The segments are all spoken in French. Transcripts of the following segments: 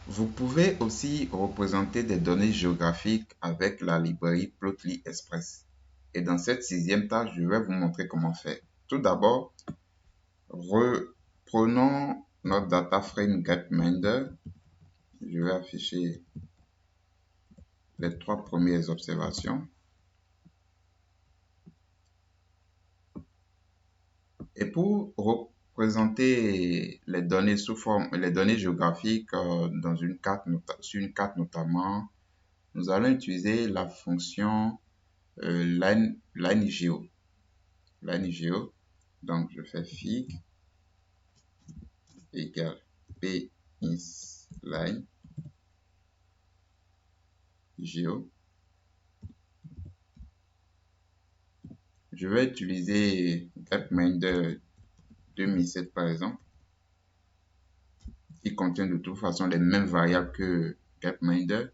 Vous pouvez aussi représenter des données géographiques avec la librairie Plotly Express. Et dans cette sixième tâche, je vais vous montrer comment faire. Tout d'abord, reprenons notre data frame Gapminder. Je vais afficher les trois premières observations. Et pour représenter les données sous forme, les données géographiques dans une carte, sur une carte notamment, nous allons utiliser la fonction LineGeo. LineGeo, donc je fais fig égale pInsLine Geo. Je vais utiliser Gapminder 2007 par exemple, qui contient de toute façon les mêmes variables que Gapminder.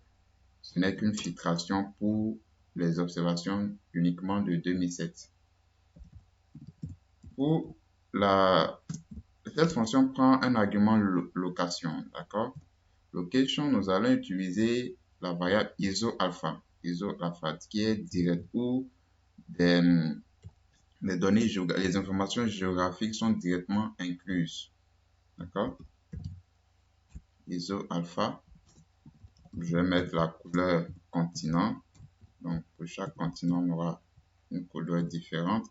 Ce n'est qu'une filtration pour les observations uniquement de 2007. Pour cette fonction prend un argument location, d'accord? Location, nous allons utiliser la variable iso-alpha, qui est direct où les données, les informations géographiques sont directement incluses, d'accord? Iso-alpha, je vais mettre la couleur continent, donc pour chaque continent, on aura une couleur différente.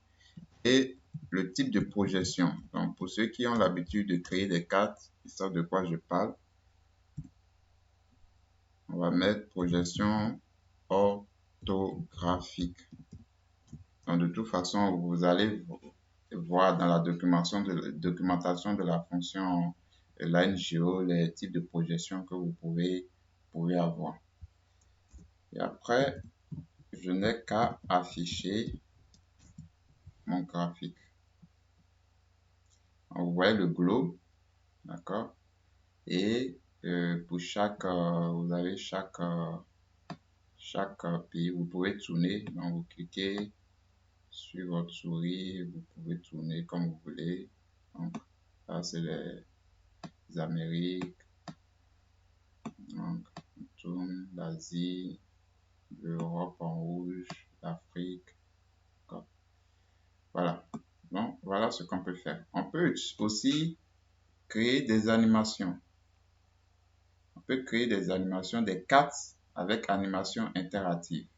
Et le type de projection, donc pour ceux qui ont l'habitude de créer des cartes, ils savent de quoi je parle. On va mettre projection orthographique. Donc, de toute façon, vous allez voir dans la documentation de la fonction LineGeo les types de projections que vous pouvez avoir. Et après, je n'ai qu'à afficher mon graphique. Donc, vous voyez le globe, d'accord? Et pour vous avez chaque pays, vous pouvez tourner. Donc, vous cliquez sur votre souris, vous pouvez tourner comme vous voulez. Donc, là, c'est les Amériques. Donc, on tourne l'Asie, l'Europe en rouge, l'Afrique. Voilà. Donc, voilà ce qu'on peut faire. On peut aussi créer des animations. On peut créer des animations, des cartes avec animation interactive.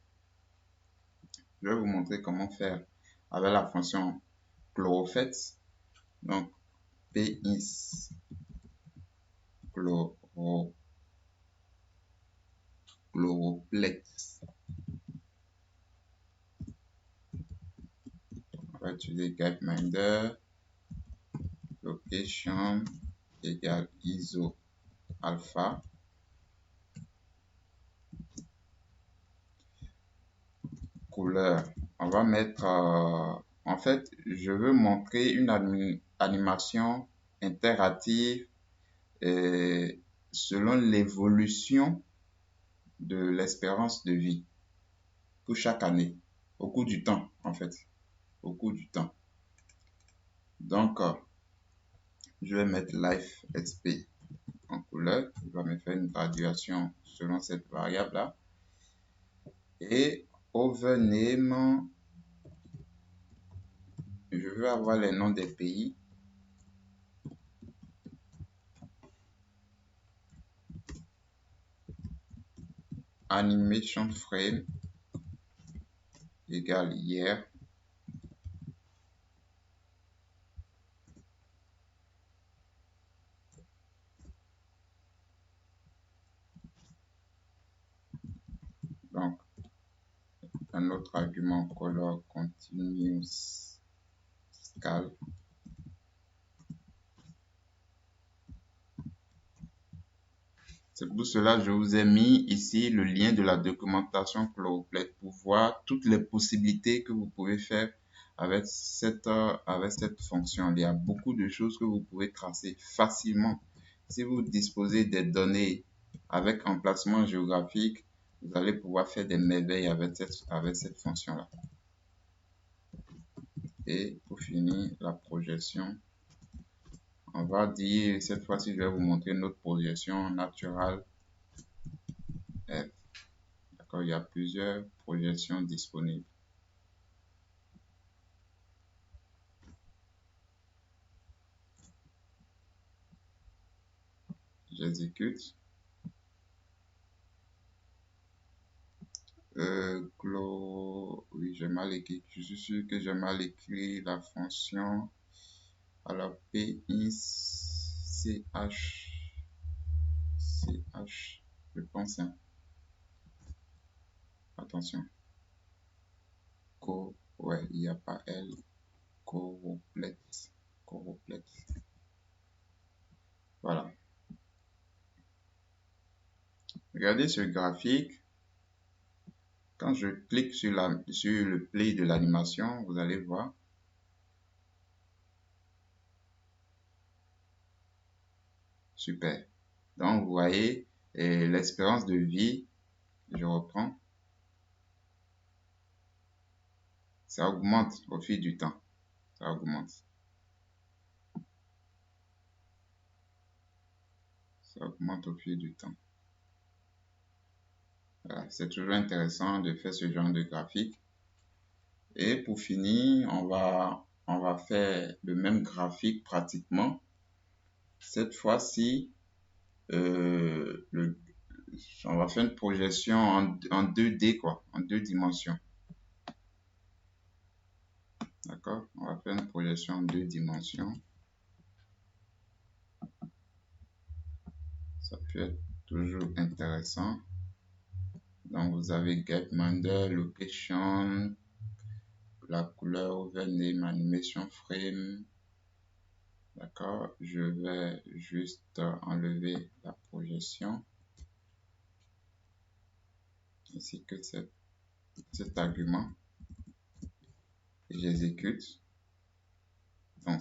Je vais vous montrer comment faire avec la fonction Chloroplex. Donc, pis Chloroplex. On va utiliser Gapminder. Location égale iso alpha. Couleur. On va mettre... en fait, je veux montrer une animation interactive selon l'évolution de l'espérance de vie pour chaque année, au cours du temps, en fait, au cours du temps. Donc, je vais mettre life XP en couleur. Il va me faire une graduation selon cette variable-là. Et overname, je veux avoir les noms des pays. Animation frame égale hier. Donc, un autre argument color continuous scale. C'est pour cela que je vous ai mis ici le lien de la documentation Chloroplex pour voir toutes les possibilités que vous pouvez faire avec cette fonction. Il y a beaucoup de choses que vous pouvez tracer facilement. Si vous disposez des données avec emplacement géographique, vous allez pouvoir faire des merveilles avec cette fonction-là. Et pour finir, la projection. On va dire, cette fois-ci, je vais vous montrer notre projection naturelle F. D'accord, il y a plusieurs projections disponibles. J'exécute. Oui, j'ai mal écrit. Je suis sûr que j'ai mal écrit la fonction. Alors, CH, je pense, hein. Attention. Ouais, il n'y a pas L. Coroplète. Voilà. Regardez ce graphique. Quand je clique sur le play de l'animation, vous allez voir. Super. Donc, vous voyez l'espérance de vie. Je reprends. Ça augmente au fil du temps. Ça augmente. Ça augmente au fil du temps. Voilà. C'est toujours intéressant de faire ce genre de graphique. Et pour finir, on va faire le même graphique pratiquement. Cette fois-ci, on va faire une projection en 2D, quoi, en 2 dimensions. D'accord? On va faire une projection en 2 dimensions. Ça peut être toujours intéressant. Donc, vous avez Gapminder, Location, la couleur, Overname, Animation Frame. D'accord? Je vais juste enlever la projection. Ainsi que cet argument. Et j'exécute. Donc,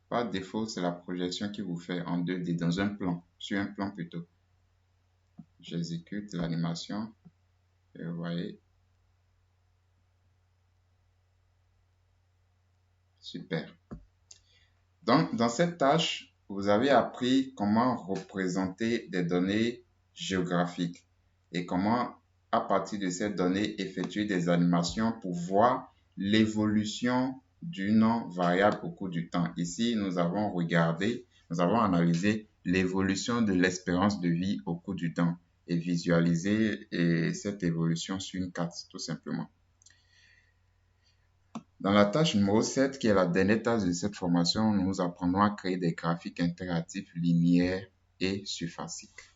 par défaut, c'est la projection qui vous fait en 2D dans un plan, sur un plan plutôt. J'exécute l'animation et vous voyez. Super. Donc, dans cette tâche, vous avez appris comment représenter des données géographiques et comment, à partir de ces données, effectuer des animations pour voir l'évolution d'une variable au cours du temps. Ici, nous avons analysé l'évolution de l'espérance de vie au cours du temps et visualisé cette évolution sur une carte, tout simplement. Dans la tâche numéro 7, qui est la dernière tâche de cette formation, nous apprendrons à créer des graphiques interactifs linéaires et surfaciques.